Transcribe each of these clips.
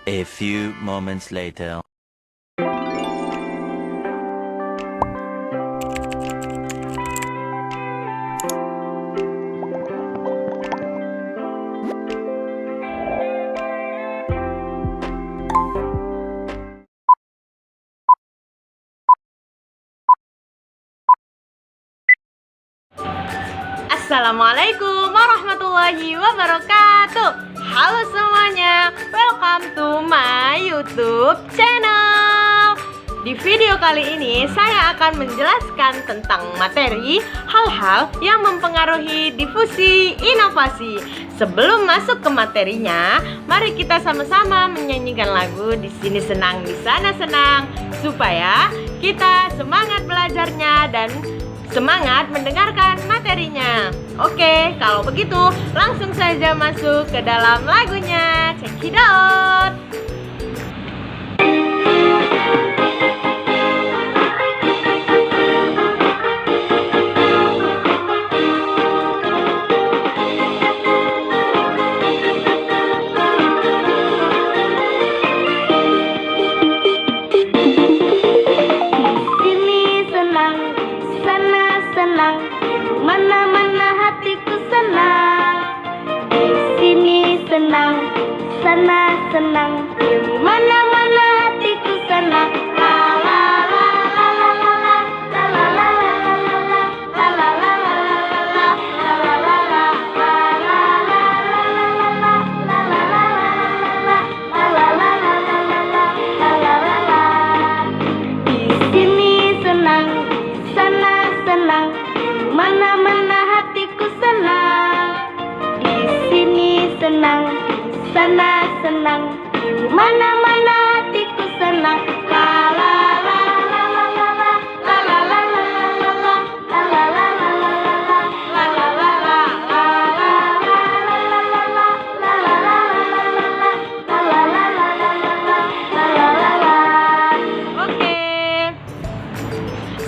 A few moments later. Assalamualaikum warahmatullahi wabarakatuh. Halo semuanya, welcome to my YouTube channel. Di video kali ini saya akan menjelaskan tentang materi hal-hal yang mempengaruhi difusi inovasi. Sebelum masuk ke materinya, mari kita sama-sama menyanyikan lagu Di Sini Senang, Di Sana Senang, supaya kita semangat belajarnya dan semangat mendengarkan materinya. Oke, kalau begitu langsung saja masuk ke dalam lagunya. Check it out. Mana-mana hatiku senang, di sini senang, sana senang, mana-mana hatiku senang. La la la la la la la la la la la la la la mana-mana hatiku senang, di sini senang, sana senang, mana-mana hatiku senang. La la la la la la la la la la la la la la la. Oke.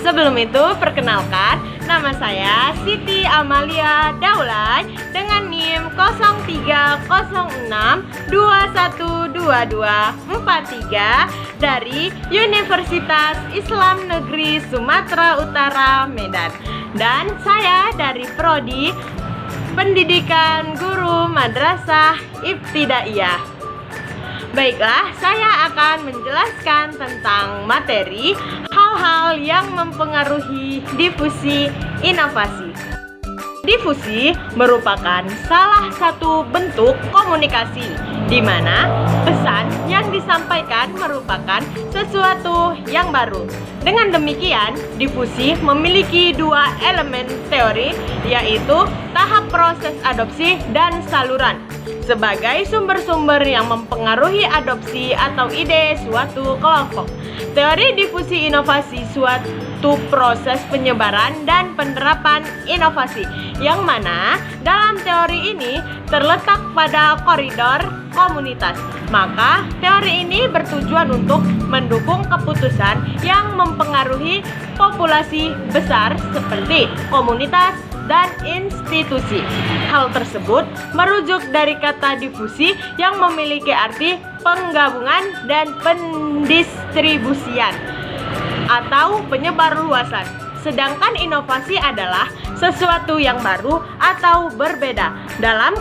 Sebelum itu, perkenalkan, nama saya Siti Amalia Daulay dengan NIM 0306212243 dari Universitas Islam Negeri Sumatera Utara, Medan. Dan saya dari Prodi Pendidikan Guru Madrasah Ibtidaiyah. Baiklah, saya akan menjelaskan tentang materi hal-hal yang mempengaruhi difusi inovasi. Difusi merupakan salah satu bentuk komunikasi di mana pesan yang disampaikan merupakan sesuatu yang baru. Dengan demikian, difusi memiliki dua elemen teori, yaitu tahap proses adopsi dan saluran, sebagai sumber-sumber yang mempengaruhi adopsi atau ide suatu kelompok. Teori difusi inovasi suatu proses penyebaran dan penerapan inovasi, yang mana dalam teori ini terletak pada koridor komunitas. Maka teori ini bertujuan untuk mendukung keputusan yang mempengaruhi populasi besar seperti komunitas dan institusi. Hal tersebut merujuk dari kata difusi yang memiliki arti penggabungan dan pendistribusian atau penyebarluasan. Sedangkan inovasi adalah sesuatu yang baru atau berbeda dalam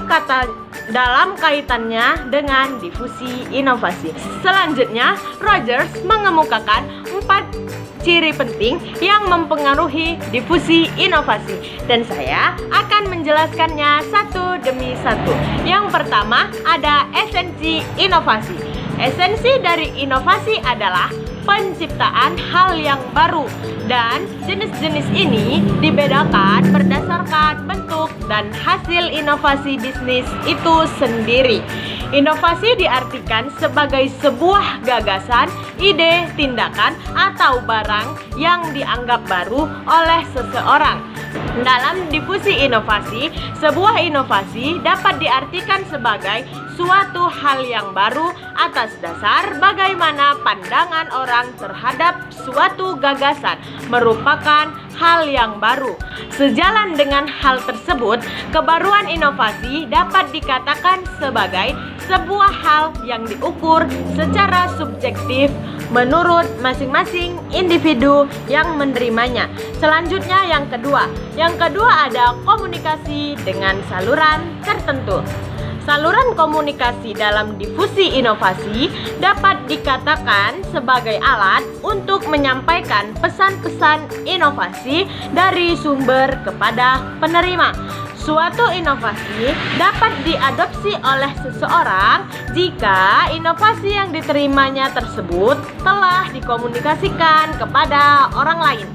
kaitannya dengan difusi inovasi. Selanjutnya, Rogers mengemukakan 4 ciri penting yang mempengaruhi difusi inovasi, dan saya akan menjelaskannya satu demi satu. Yang pertama, ada esensi inovasi. Esensi dari inovasi adalah penciptaan hal yang baru, dan jenis-jenis ini dibedakan berdasarkan bentuk dan hasil inovasi bisnis itu sendiri. Inovasi diartikan sebagai sebuah gagasan, ide, tindakan, atau barang yang dianggap baru oleh seseorang. Dalam difusi inovasi, sebuah inovasi dapat diartikan sebagai suatu hal yang baru atas dasar bagaimana pandangan orang terhadap suatu gagasan merupakan hal yang baru. Sejalan dengan hal tersebut, kebaruan inovasi dapat dikatakan sebagai sebuah hal yang diukur secara subjektif menurut masing-masing individu yang menerimanya. Selanjutnya yang kedua ada komunikasi dengan saluran tertentu. Saluran komunikasi dalam difusi inovasi dapat dikatakan sebagai alat untuk menyampaikan pesan-pesan inovasi dari sumber kepada penerima. Suatu inovasi dapat diadopsi oleh seseorang jika inovasi yang diterimanya tersebut telah dikomunikasikan kepada orang lain.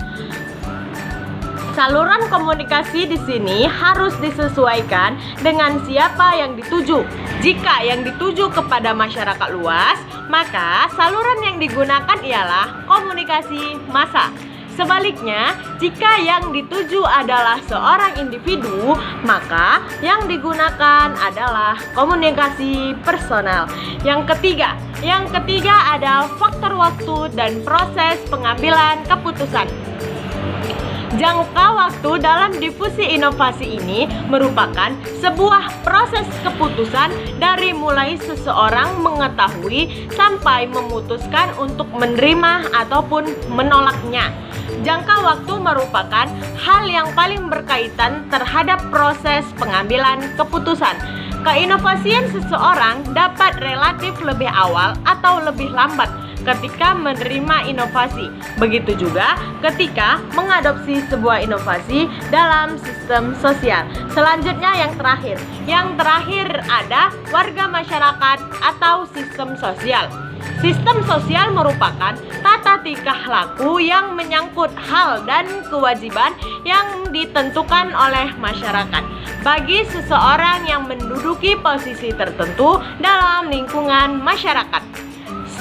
Saluran komunikasi di sini harus disesuaikan dengan siapa yang dituju. Jika yang dituju kepada masyarakat luas, maka saluran yang digunakan ialah komunikasi massa. Sebaliknya, jika yang dituju adalah seorang individu, maka yang digunakan adalah komunikasi personal. Yang ketiga ada faktor waktu dan proses pengambilan keputusan. Jangka waktu dalam difusi inovasi ini merupakan sebuah proses keputusan dari mulai seseorang mengetahui sampai memutuskan untuk menerima ataupun menolaknya. Jangka waktu merupakan hal yang paling berkaitan terhadap proses pengambilan keputusan. Keinovasian seseorang dapat relatif lebih awal atau lebih lambat ketika menerima inovasi. Begitu juga ketika mengadopsi sebuah inovasi dalam sistem sosial. Selanjutnya yang terakhir ada warga masyarakat atau sistem sosial. Sistem sosial merupakan tata tingkah laku yang menyangkut hal dan kewajiban yang ditentukan oleh masyarakat bagi seseorang yang menduduki posisi tertentu dalam lingkungan masyarakat.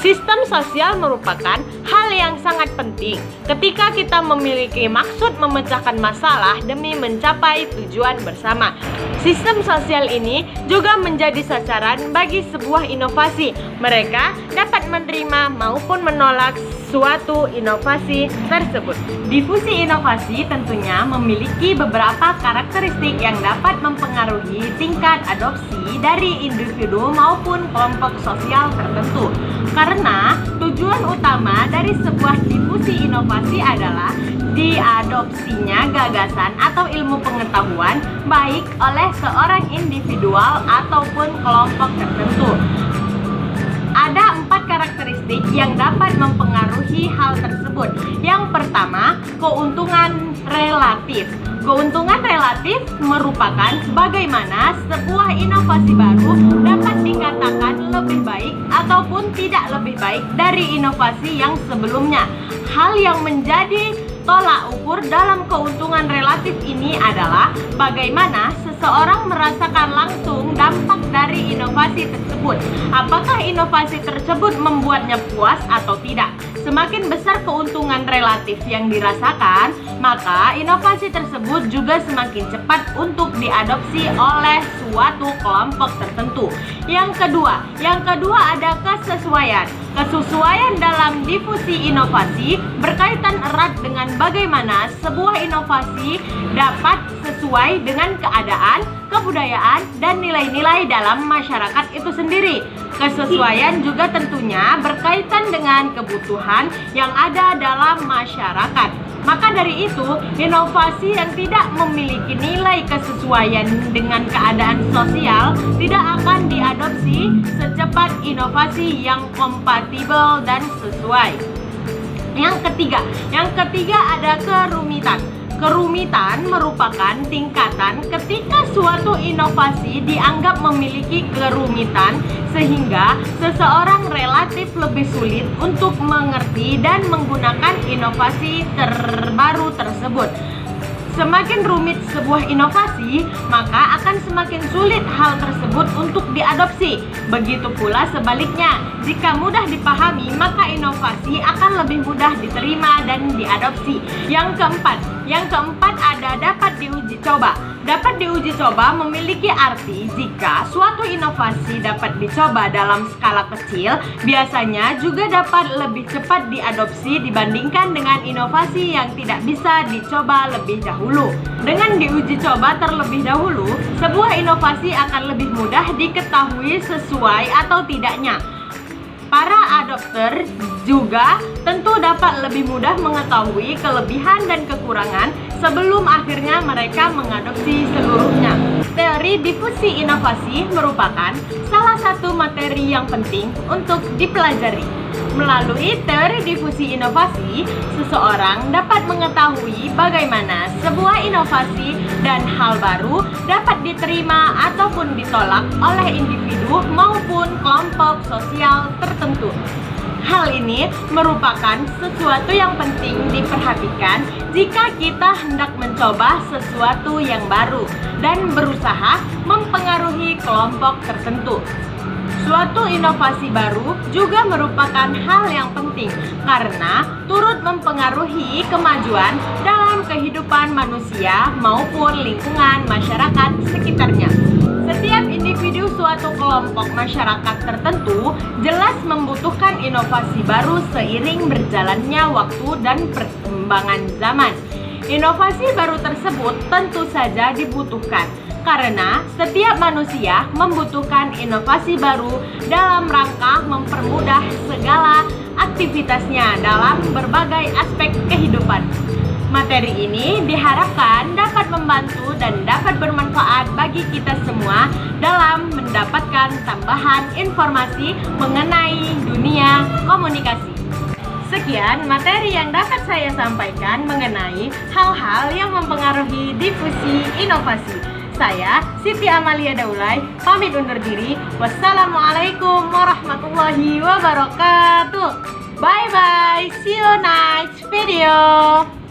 Sistem sosial merupakan hal yang sangat penting ketika kita memiliki maksud memecahkan masalah demi mencapai tujuan bersama. Sistem sosial ini juga menjadi sasaran bagi sebuah inovasi. Mereka dapat menerima maupun menolak suatu inovasi tersebut. Difusi inovasi tentunya memiliki beberapa karakteristik yang dapat mempengaruhi tingkat adopsi dari individu maupun kelompok sosial tertentu. Karena tujuan utama dari sebuah difusi inovasi adalah diadopsinya gagasan atau ilmu pengetahuan baik oleh seorang individual ataupun kelompok tertentu. Ada 4 karakteristik yang dapat mempengaruhi hal tersebut. Yang pertama, keuntungan relatif. Keuntungan relatif merupakan bagaimana sebuah inovasi baru dapat dikatakan lebih baik ataupun tidak lebih baik dari inovasi yang sebelumnya. Hal yang menjadi tolak ukur dalam keuntungan relatif ini adalah bagaimana seseorang merasakan langsung dampak dari inovasi tersebut. Apakah inovasi tersebut membuatnya puas atau tidak? Semakin besar keuntungan relatif yang dirasakan, maka inovasi tersebut juga semakin cepat untuk diadopsi oleh suatu kelompok tertentu. Yang kedua ada kesesuaian. Kesesuaian dalam difusi inovasi berkaitan erat dengan bagaimana sebuah inovasi dapat sesuai dengan keadaan, kebudayaan, dan nilai-nilai dalam masyarakat itu sendiri. Kesesuaian juga tentunya berkaitan dengan kebutuhan yang ada dalam masyarakat. Maka dari itu, inovasi yang tidak memiliki nilai kesesuaian dengan keadaan sosial tidak akan diadopsi secepat inovasi yang kompatibel dan sesuai. Yang ketiga ada kerumitan. Kerumitan merupakan tingkatan ketika suatu inovasi dianggap memiliki kerumitan sehingga seseorang relatif lebih sulit untuk mengerti dan menggunakan inovasi terbaru tersebut. Semakin rumit sebuah inovasi, maka akan semakin sulit hal tersebut untuk diadopsi. Begitu pula sebaliknya, jika mudah dipahami, maka inovasi akan lebih mudah diterima dan diadopsi. Yang keempat ada dapat diuji coba. Dapat diuji coba memiliki arti jika suatu inovasi dapat dicoba dalam skala kecil, biasanya juga dapat lebih cepat diadopsi dibandingkan dengan inovasi yang tidak bisa dicoba lebih dahulu. Dengan diuji coba terlebih dahulu, sebuah inovasi akan lebih mudah diketahui sesuai atau tidaknya. Para adopter juga tentu dapat lebih mudah mengetahui kelebihan dan kekurangan sebelum akhirnya mereka mengadopsi seluruhnya. Teori difusi inovasi merupakan salah satu materi yang penting untuk dipelajari. Melalui teori difusi inovasi, seseorang dapat mengetahui bagaimana sebuah inovasi dan hal baru dapat diterima ataupun ditolak oleh individu maupun kelompok sosial tertentu. Hal ini merupakan sesuatu yang penting diperhatikan jika kita hendak mencoba sesuatu yang baru dan berusaha mempengaruhi kelompok tertentu. Suatu inovasi baru juga merupakan hal yang penting karena turut mempengaruhi kemajuan dalam kehidupan manusia maupun lingkungan masyarakat sekitarnya. Setiap individu suatu kelompok masyarakat tertentu jelas membutuhkan inovasi baru seiring berjalannya waktu dan perkembangan zaman. Inovasi baru tersebut tentu saja dibutuhkan karena setiap manusia membutuhkan inovasi baru dalam rangka mempermudah segala aktivitasnya dalam berbagai aspek kehidupan. Materi ini diharapkan dapat membantu dan dapat bermanfaat bagi kita semua dalam mendapatkan tambahan informasi mengenai dunia komunikasi. Sekian materi yang dapat saya sampaikan mengenai hal-hal yang mempengaruhi difusi inovasi. Saya Siti Amalia Daulay pamit undur diri. Wassalamualaikum warahmatullahi wabarakatuh. Bye bye. See you next video.